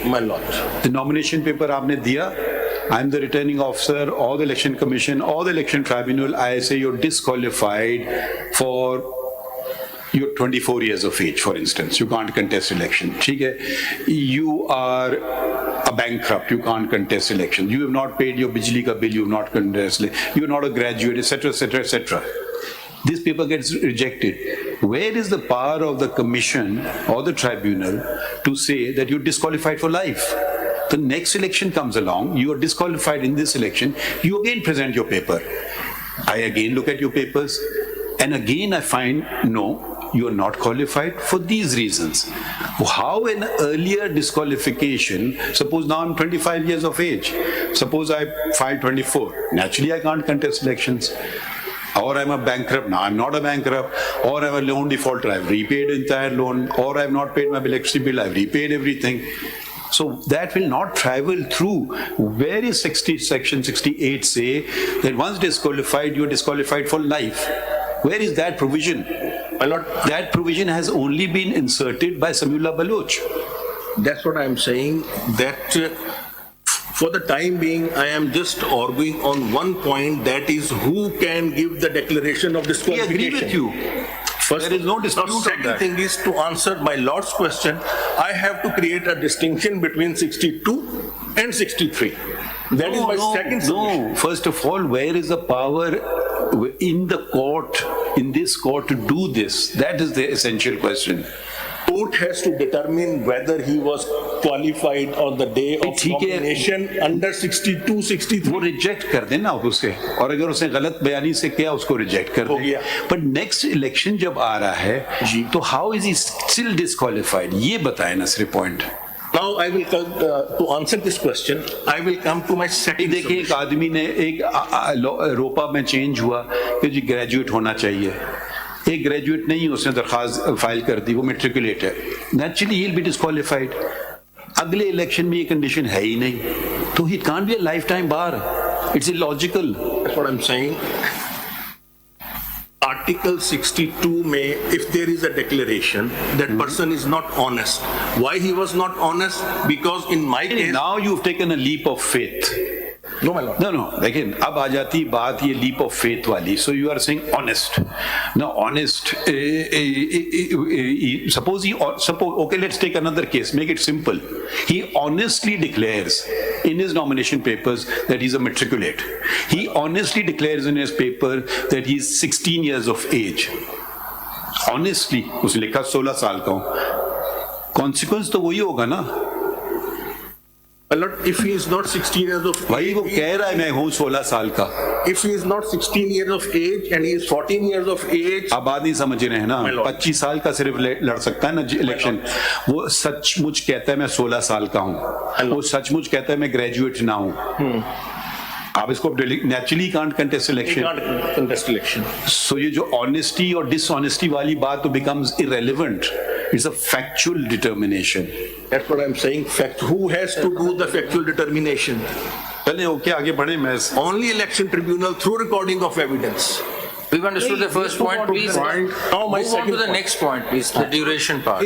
my lord. The nomination paper आपने दिया. I'm the returning officer or the election commission or the election tribunal. I say you're disqualified for you're 24 years of age, for instance. You can't contest election. ठीक है? You are a bankrupt. You can't contest election. You have not paid your bijli ka bill. You have not contested. You're not a graduate, etc., etc., etc. This paper gets rejected. Where is the power of the commission or the tribunal to say that you're disqualified for life? The next election comes along, you are disqualified in this election, you again present your paper. I again look at your papers, and again I find, no, you are not qualified for these reasons. How an earlier disqualification, suppose now I'm 25 years of age, suppose I filed 24, naturally I can't contest elections. Or I'm a bankrupt, now I'm not a bankrupt, or I'm a loan defaulter, I've repaid the entire loan, or I've not paid my electricity bill, I've repaid everything. So that will not travel through. Where is section 68 say that once disqualified, you're disqualified for life? Where is that provision? My lord, that provision has only been inserted by Samiullah Baloch. that's what I'm saying, that for the time being, I am just arguing on one point, that is who can give the declaration of I disqualification. agree with you. First, There is no dispute on second that. thing is, to answer my lord's question, I have to create a distinction between 62 and 63. That is my second submission. No, first of all, where is the power in the court, in this court, to do this? That is the essential question. Court has to determine whether he was qualified on the day of ठीक है। nomination under 62, 63. वो reject कर देना आप उसके, और अगर उसने गलत बयानी से किया उसको रिजेक्ट कर हो दे. गया। बट नेक्स्ट इलेक्शन जब आ रहा है जी। तो how is he still disqualified, ये बताए ना सिर्फ point. Now I will come to answer this question. I will come to my second देखिए, एक submission. आदमी ने एक रोपा में चेंज हुआ कि जी ग्रेजुएट होना चाहिए. एक ग्रेजुएट नहीं, उसने दरखास्त फाइल कर दी, वो मेट्रिकुलेट है. Naturally he will be disqualified. अगले इलेक्शन में ये कंडीशन है ही नहीं, तो he can't be a life time bar. It's illogical. That's what I'm saying. Article 62 may, if there is a declaration that person is not honest. Why he was not honest? Because in my case, Now you've taken a leap of faith. no, my lord. No, लेकिन अब आ जाती बात ये leap of faith वाली. So you are saying honest. Now honest, suppose okay, let's take another case, make it simple. He honestly declares in his nomination papers that he's a matriculate. He honestly declares in his paper that he's 16 years of age. Honestly, उसने लिखा 16 साल का हूं. Consequence तो वही होगा ना. My lord, if he is not 16 years of भाई वो कह रहा है मैं हूँ 16 साल का. if he is not 16 years of age and he is 14 years of age, आप बात नहीं समझ रहे हैं ना. My lord. 25 साल का सिर्फ लड़ सकता है ना इलेक्शन. वो सचमुच कहता है मैं 16 साल का हूँ. वो सचमुच कहता है मैं ग्रेजुएट ना हूँ. आप इसको naturally can't contest he election. can't contest election. सो ये जो ऑनेस्टी और डिसऑनेस्टी वाली बात तो becomes irrelevant. It's a factual determination. That's what I'm saying. Fact. Who has to do the factual determination? चलें ओके, आगे बढ़े. मैं Only election tribunal through recording of evidence. We've understood the first point, please. Now my Move on second to the point. next point, please, the duration part.